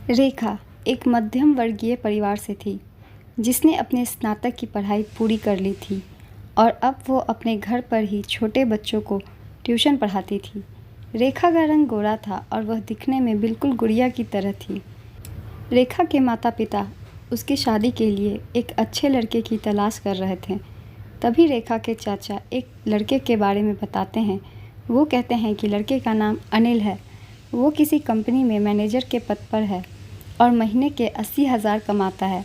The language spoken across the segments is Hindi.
रेखा एक मध्यम वर्गीय परिवार से थी, जिसने अपने स्नातक की पढ़ाई पूरी कर ली थी और अब वो अपने घर पर ही छोटे बच्चों को ट्यूशन पढ़ाती थी। रेखा का रंग गोरा था और वह दिखने में बिल्कुल गुड़िया की तरह थी। रेखा के माता पिता उसकी शादी के लिए एक अच्छे लड़के की तलाश कर रहे थे। तभी रेखा के चाचा एक लड़के के बारे में बताते हैं। वो कहते हैं कि लड़के का नाम अनिल है। वो किसी कंपनी में मैनेजर के पद पर है और महीने के 80,000 कमाता है।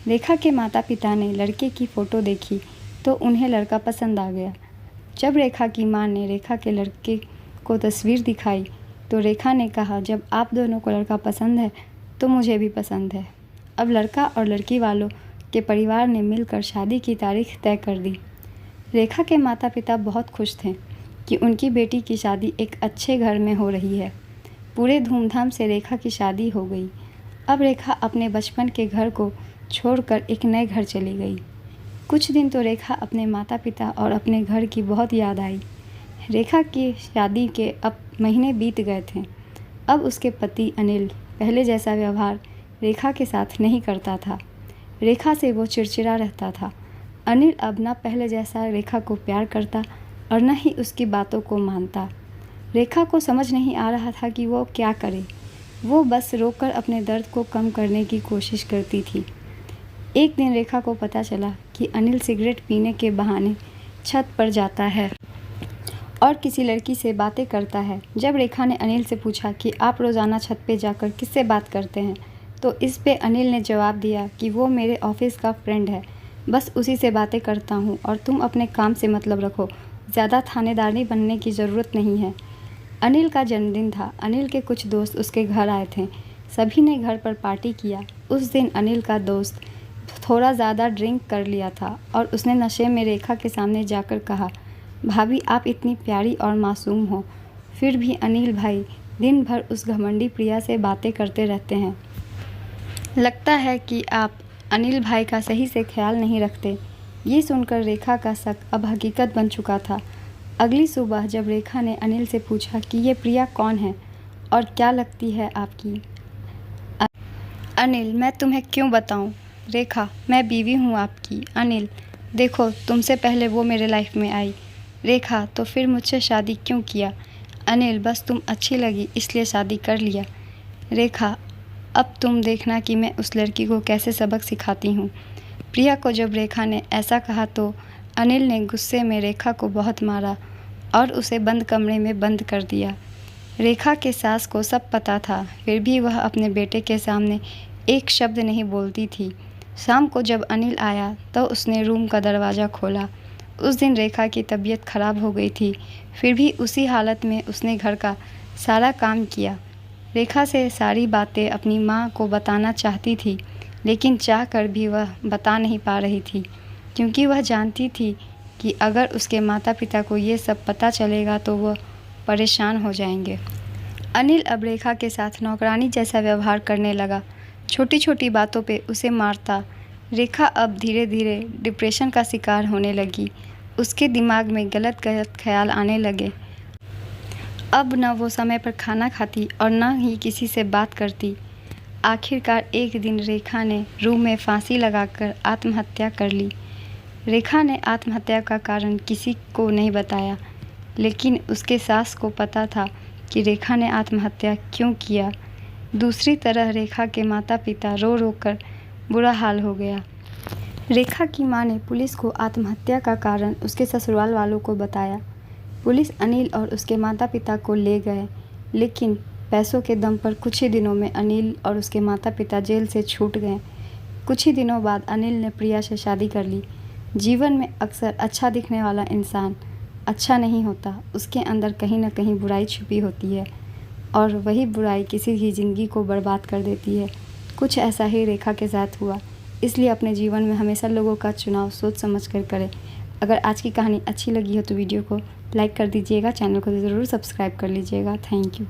रेखा के माता पिता ने लड़के की फ़ोटो देखी तो उन्हें लड़का पसंद आ गया। जब रेखा की मां ने रेखा के लड़के को तस्वीर दिखाई तो रेखा ने कहा, जब आप दोनों को लड़का पसंद है तो मुझे भी पसंद है। अब लड़का और लड़की वालों के परिवार ने मिलकर शादी की तारीख तय कर दी। रेखा के माता पिता बहुत खुश थे कि उनकी बेटी की शादी एक अच्छे घर में हो रही है। पूरे धूमधाम से रेखा की शादी हो गई। अब रेखा अपने बचपन के घर को छोड़कर एक नए घर चली गई। कुछ दिन तो रेखा अपने माता पिता और अपने घर की बहुत याद आई। रेखा की शादी के अब महीने बीत गए थे। अब उसके पति अनिल पहले जैसा व्यवहार रेखा के साथ नहीं करता था। रेखा से वो चिड़चिड़ा रहता था। अनिल अब न पहले जैसा रेखा को प्यार करता और न ही उसकी बातों को मानता। रेखा को समझ नहीं आ रहा था कि वो क्या करे। वो बस रोकर अपने दर्द को कम करने की कोशिश करती थी। एक दिन रेखा को पता चला कि अनिल सिगरेट पीने के बहाने छत पर जाता है और किसी लड़की से बातें करता है। जब रेखा ने अनिल से पूछा कि आप रोज़ाना छत पे जाकर किससे बात करते हैं, तो इस पे अनिल ने जवाब दिया कि वो मेरे ऑफिस का फ्रेंड है, बस उसी से बातें करता हूँ और तुम अपने काम से मतलब रखो, ज़्यादा थानेदारी बनने की ज़रूरत नहीं है। अनिल का जन्मदिन था। अनिल के कुछ दोस्त उसके घर आए थे। सभी ने घर पर पार्टी किया। उस दिन अनिल का दोस्त थोड़ा ज़्यादा ड्रिंक कर लिया था और उसने नशे में रेखा के सामने जाकर कहा, भाभी आप इतनी प्यारी और मासूम हो, फिर भी अनिल भाई दिन भर उस घमंडी प्रिया से बातें करते रहते हैं। लगता है कि आप अनिल भाई का सही से ख्याल नहीं रखते। ये सुनकर रेखा का शक अब हकीकत बन चुका था। अगली सुबह जब रेखा ने अनिल से पूछा कि ये प्रिया कौन है और क्या लगती है आपकी। अनिल, मैं तुम्हें क्यों बताऊं? रेखा, मैं बीवी हूं आपकी। अनिल, देखो तुमसे पहले वो मेरे लाइफ में आई। रेखा, तो फिर मुझसे शादी क्यों किया? अनिल, बस तुम अच्छी लगी इसलिए शादी कर लिया। रेखा, अब तुम देखना कि मैं उस लड़की को कैसे सबक सिखाती हूँ। प्रिया को जब रेखा ने ऐसा कहा तो अनिल ने गुस्से में रेखा को बहुत मारा और उसे बंद कमरे में बंद कर दिया। रेखा के सास को सब पता था, फिर भी वह अपने बेटे के सामने एक शब्द नहीं बोलती थी। शाम को जब अनिल आया तो उसने रूम का दरवाज़ा खोला। उस दिन रेखा की तबीयत खराब हो गई थी, फिर भी उसी हालत में उसने घर का सारा काम किया। रेखा से सारी बातें अपनी माँ को बताना चाहती थी, लेकिन चाहकर भी वह बता नहीं पा रही थी, क्योंकि वह जानती थी कि अगर उसके माता पिता को ये सब पता चलेगा तो वह परेशान हो जाएंगे। अनिल अब रेखा के साथ नौकरानी जैसा व्यवहार करने लगा। छोटी छोटी बातों पे उसे मारता। रेखा अब धीरे धीरे डिप्रेशन का शिकार होने लगी। उसके दिमाग में गलत गलत ख्याल आने लगे। अब न वो समय पर खाना खाती और न ही किसी से बात करती। आखिरकार एक दिन रेखा ने रूम में फांसी लगाकर आत्महत्या कर ली। रेखा ने आत्महत्या का कारण किसी को नहीं बताया, लेकिन उसके सास को पता था कि रेखा ने आत्महत्या क्यों किया। दूसरी तरफ रेखा के माता पिता रो रो कर बुरा हाल हो गया। रेखा की मां ने पुलिस को आत्महत्या का कारण उसके ससुराल वालों को बताया। पुलिस अनिल और उसके माता पिता को ले गए, लेकिन पैसों के दम पर कुछ ही दिनों में अनिल और उसके माता पिता जेल से छूट गए। कुछ ही दिनों बाद अनिल ने प्रिया से शादी कर ली। जीवन में अक्सर अच्छा दिखने वाला इंसान अच्छा नहीं होता, उसके अंदर कहीं ना कहीं बुराई छुपी होती है और वही बुराई किसी की ज़िंदगी को बर्बाद कर देती है। कुछ ऐसा ही रेखा के साथ हुआ, इसलिए अपने जीवन में हमेशा लोगों का चुनाव सोच समझ कर करें। अगर आज की कहानी अच्छी लगी हो तो वीडियो को लाइक कर दीजिएगा, चैनल को ज़रूर सब्सक्राइब कर लीजिएगा। Thank you.